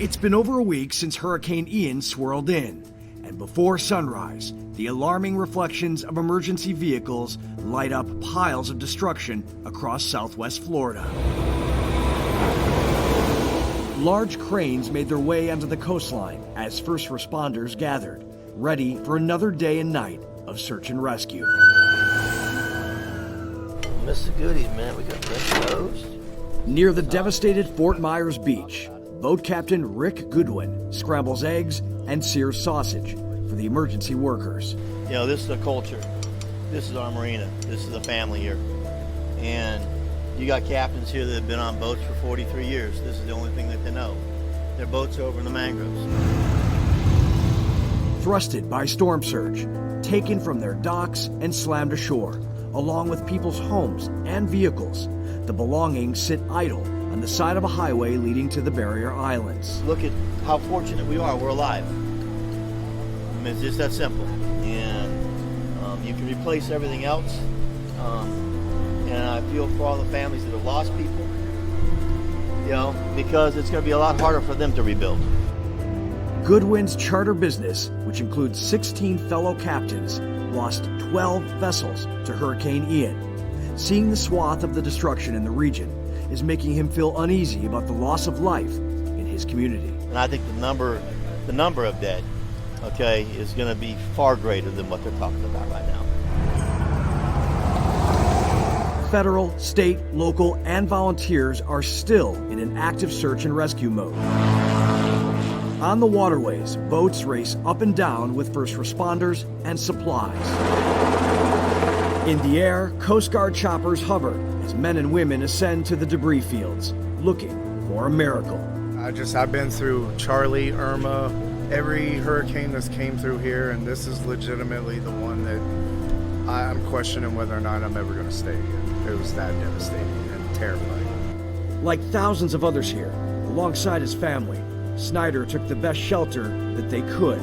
It's been over a week since Hurricane Ian swirled in, and before sunrise, the alarming reflections of emergency vehicles light up piles of destruction across southwest Florida. Large cranes made their way onto the coastline as first responders gathered, ready for another day and night of search and rescue. Miss the goodies, man. We got French toast. Near the devastated Fort Myers Beach, boat captain Rick Goodwin scrambles eggs and sears sausage for the emergency workers. You know, this is the culture. This is our marina. This is the family here. And you got captains here that have been on boats for 43 years. This is the only thing that they know. Their boats are over in the mangroves. Thrusted by storm surge, taken from their docks and slammed ashore, along with people's homes and vehicles. The belongings sit idle on the side of a highway leading to the barrier islands. Look at how fortunate we are. We're alive. I mean, it's just that simple. And you can replace everything else. And I feel for all the families that have lost people, you know, because it's going to be a lot harder for them to rebuild. Goodwin's charter business, which includes 16 fellow captains, lost 12 vessels to Hurricane Ian. Seeing the swath of the destruction in the region is making him feel uneasy about the loss of life in his community. And I think the number of dead, okay, is going to be far greater than what they're talking about right now. Federal, state, local, and volunteers are still in an active search and rescue mode. On the waterways, boats race up and down with first responders and supplies. In the air, Coast Guard choppers hover as men and women ascend to the debris fields, looking for a miracle. I've been through Charlie, Irma, every hurricane that's came through here, and this is legitimately the one that I'm questioning whether or not I'm ever going to stay here. It was that devastating and terrifying. Like thousands of others here, alongside his family, Snyder took the best shelter that they could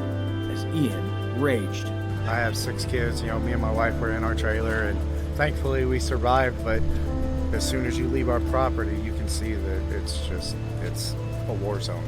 as Ian raged. I have 6 kids, me and my wife were in our trailer, and thankfully we survived, but as soon as you leave our property, you can see that it's a war zone.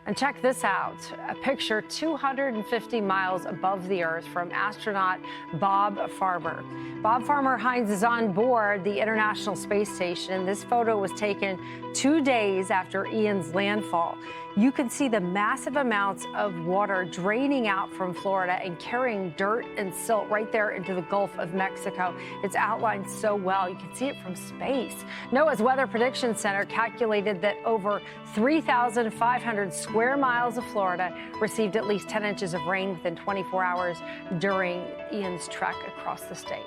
And check this out, a picture 250 miles above the earth from astronaut Bob Farmer. Bob Farmer Hines is on board the International Space Station, and this photo was taken 2 days after Ian's landfall. You can see the massive amounts of water draining out from Florida and carrying dirt and silt right there into the Gulf of Mexico. It's outlined so well. You can see it from space. NOAA's Weather Prediction Center calculated that over 3,500 square miles of Florida received at least 10 inches of rain within 24 hours during Ian's trek across the state.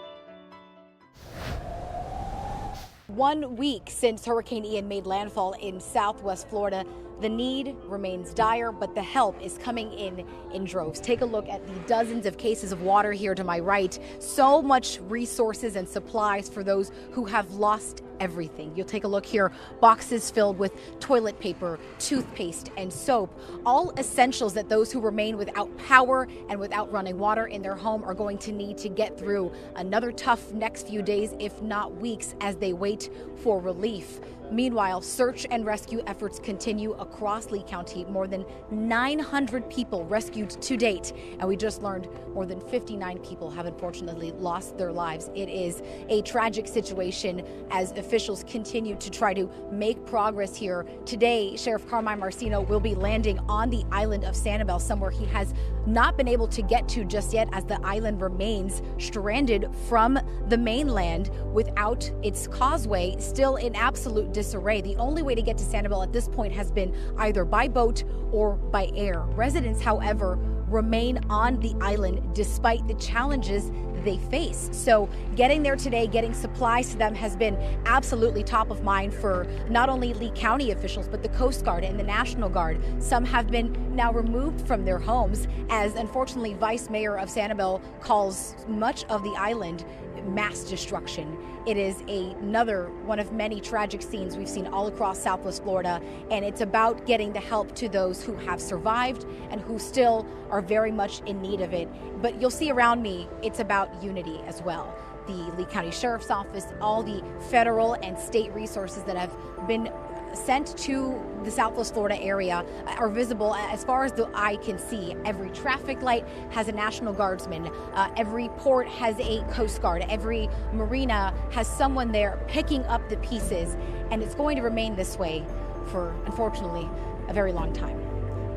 1 week since Hurricane Ian made landfall in southwest Florida, the need remains dire, but the help is coming in droves. Take a look at the dozens of cases of water here to my right. So much resources and supplies for those who have lost everything. You'll take a look here, boxes filled with toilet paper, toothpaste, and soap, all essentials that those who remain without power and without running water in their home are going to need to get through another tough next few days, if not weeks, as they wait for relief. Meanwhile, search and rescue efforts continue across Lee County. More than 900 people rescued to date, and we just learned more than 59 people have unfortunately lost their lives. It is a tragic situation as officials continue to try to make progress here. Today, Sheriff Carmine Marcino will be landing on the island of Sanibel, somewhere he has not been able to get to just yet, as the island remains stranded from the mainland without its causeway, still in absolute disarray. The only way to get to Sanibel at this point has been either by boat or by air. Residents, however, remain on the island despite the challenges they face. So getting there today, getting supplies to them has been absolutely top of mind for not only Lee County officials, but the Coast Guard and the National Guard. Some have been now removed from their homes, as unfortunately Vice Mayor of Sanibel calls much of the island mass destruction. It is another one of many tragic scenes we've seen all across Southwest Florida, and it's about getting the help to those who have survived and who still are very much in need of it. But you'll see around me, it's about unity as well. the Lee County Sheriff's Office, all the federal and state resources that have been sent to the Southwest Florida area are visible as far as the eye can see. Every traffic light has a National Guardsman. Every port has a Coast Guard. Every marina has someone there picking up the pieces. And it's going to remain this way for, unfortunately, a very long time.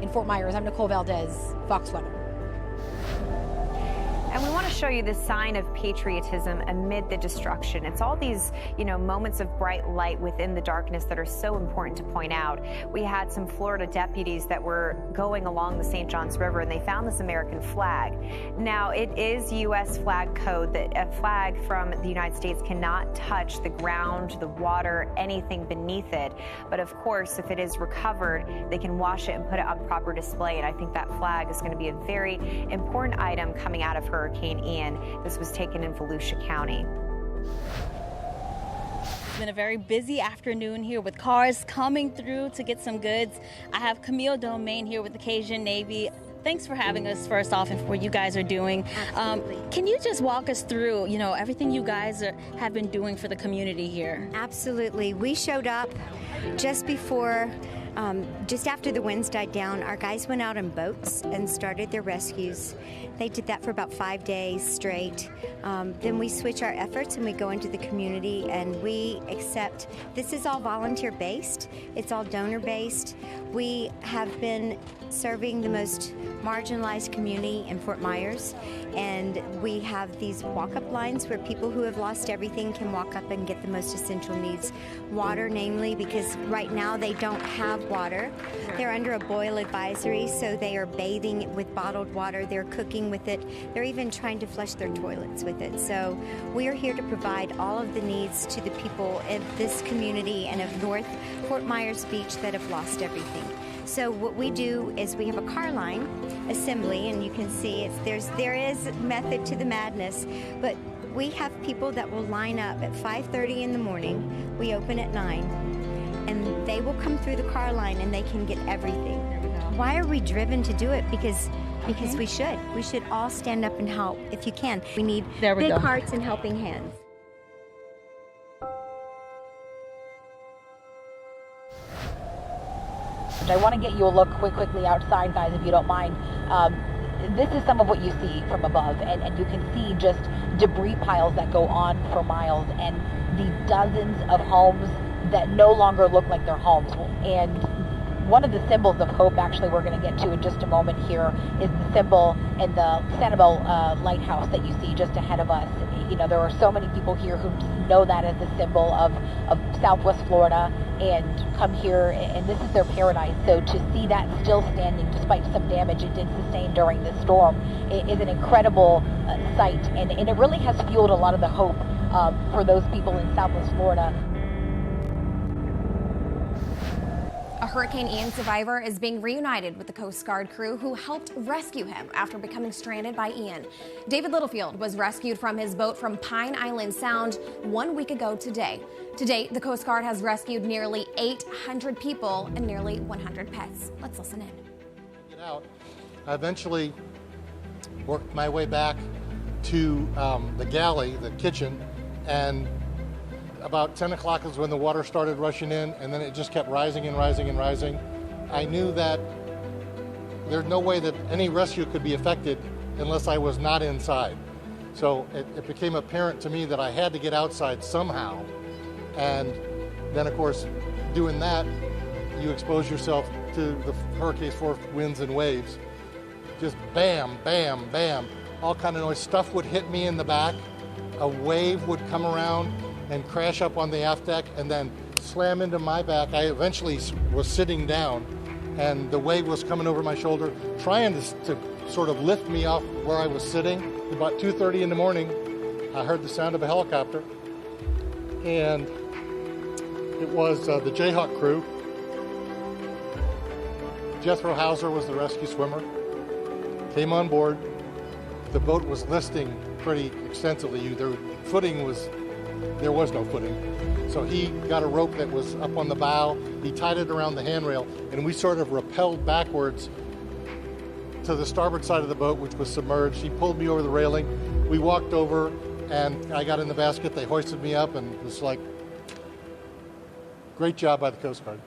In Fort Myers, I'm Nicole Valdez, Fox Weather. And we want to show you the sign of patriotism amid the destruction. It's all these, moments of bright light within the darkness that are so important to point out. We had some Florida deputies that were going along the St. Johns River, and they found this American flag. Now, it is U.S. flag code that a flag from the United States cannot touch the ground, the water, anything beneath it. But of course, if it is recovered, they can wash it and put it on proper display. And I think that flag is going to be a very important item coming out of Hurricane Ian. This was taken in Volusia County. It's been a very busy afternoon here with cars coming through to get some goods. I have Camille Domain here with the Cajun Navy. Thanks for having us first off and for what you guys are doing. Can you just walk us through, everything you guys have been doing for the community here? Absolutely. We showed up just before, just after the winds died down. Our guys went out in boats and started their rescues. They did that for about 5 days straight. Then we switch our efforts and we go into the community and we accept. This is all volunteer-based. It's all donor-based. We have been serving the most marginalized community in Fort Myers, and we have these walk-up lines where people who have lost everything can walk up and get the most essential needs. Water, namely, because right now they don't have water. They're under a boil advisory, so they are bathing with bottled water. They're cooking with it. They're even trying to flush their toilets with it. So we are here to provide all of the needs to the people of this community and of North Fort Myers Beach that have lost everything. So what we do is we have a car line assembly, and you can see there is method to the madness, but we have people that will line up at 5:30 in the morning. We open at 9, and they will come through the car line and they can get everything. Why are we driven to do it? Because we should. We should all stand up and help if you can. We need big hearts and helping hands. I want to get you a look quickly outside, guys, if you don't mind. This is some of what you see from above, and you can see just debris piles that go on for miles, and the dozens of homes that no longer look like they're homes. And one of the symbols of hope, actually, we're going to get to in just a moment here, is the symbol in the Sanibel Lighthouse that you see just ahead of us. There are so many people here who know that as a symbol of Southwest Florida and come here, and this is their paradise. So to see that still standing despite some damage it did sustain during this storm is an incredible sight, and it really has fueled a lot of the hope for those people in Southwest Florida. A Hurricane Ian survivor is being reunited with the Coast Guard crew who helped rescue him after becoming stranded by Ian. David Littlefield was rescued from his boat from Pine Island Sound 1 week ago today. To date, the Coast Guard has rescued nearly 800 people and nearly 100 pets. Let's listen in. Get out. I eventually worked my way back to the galley, the kitchen, and about 10 o'clock is when the water started rushing in, and then it just kept rising and rising and rising. I knew that there's no way that any rescue could be effected unless I was not inside. So it became apparent to me that I had to get outside somehow. And then, of course, doing that, you expose yourself to the hurricane's force winds and waves. Just bam, bam, bam, all kind of noise. Stuff would hit me in the back. A wave would come around and crash up on the aft deck and then slam into my back. I eventually was sitting down, and the wave was coming over my shoulder, trying to sort of lift me off where I was sitting. About 2:30 in the morning, I heard the sound of a helicopter, and it was the Jayhawk crew. Jethro Hauser was the rescue swimmer. Came on board. The boat was listing pretty extensively. There was no footing. So he got a rope that was up on the bow. He tied it around the handrail, and we sort of rappelled backwards to the starboard side of the boat, which was submerged. He pulled me over the railing. We walked over and I got in the basket. They hoisted me up, and it was like, great job by the Coast Guard.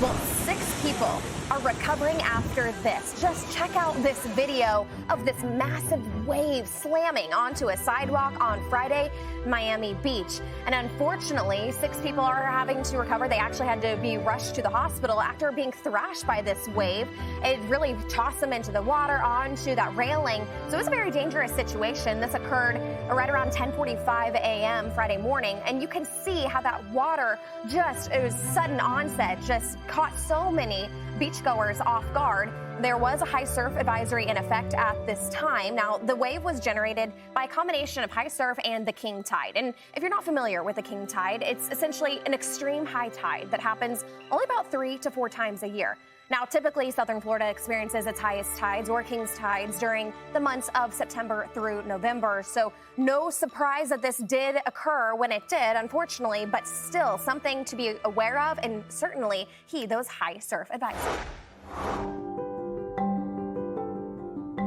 Well, 6 people are recovering after this. Just check out this video of this massive wave slamming onto a sidewalk on Friday, Miami Beach. And unfortunately, 6 people are having to recover. They actually had to be rushed to the hospital after being thrashed by this wave. It really tossed them into the water, onto that railing. So it was a very dangerous situation. This occurred right around 10:45 a.m. Friday morning. And you can see how that water it was sudden onset, just caught so many beachgoers off guard. There was a high surf advisory in effect at this time. Now, the wave was generated by a combination of high surf and the king tide. And if you're not familiar with the king tide, it's essentially an extreme high tide that happens only about 3 to 4 times a year. Now, typically, southern Florida experiences its highest tides or king's tides during the months of September through November. So no surprise that this did occur when it did, unfortunately, but still something to be aware of and certainly heed those high surf advisories.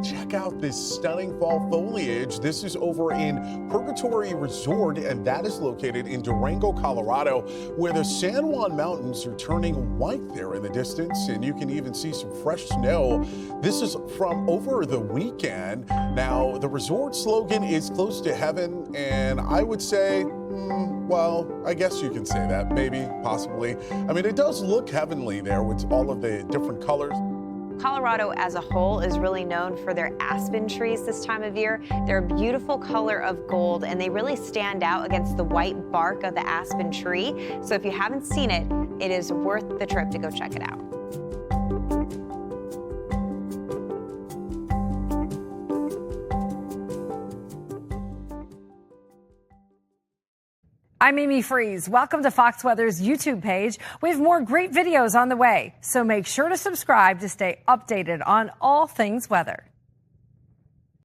Check out this stunning fall foliage. This is over in Purgatory Resort, and that is located in Durango, Colorado, where the San Juan Mountains are turning white there in the distance, and you can even see some fresh snow. This is from over the weekend. Now, the resort slogan is close to heaven, and I would say, well, I guess you can say that, maybe, possibly. I mean, it does look heavenly there with all of the different colors. Colorado as a whole is really known for their aspen trees this time of year. They're a beautiful color of gold, and they really stand out against the white bark of the aspen tree. So if you haven't seen it, it is worth the trip to go check it out. I'm Amy Freeze. Welcome to Fox Weather's YouTube page. We have more great videos on the way, so make sure to subscribe to stay updated on all things weather.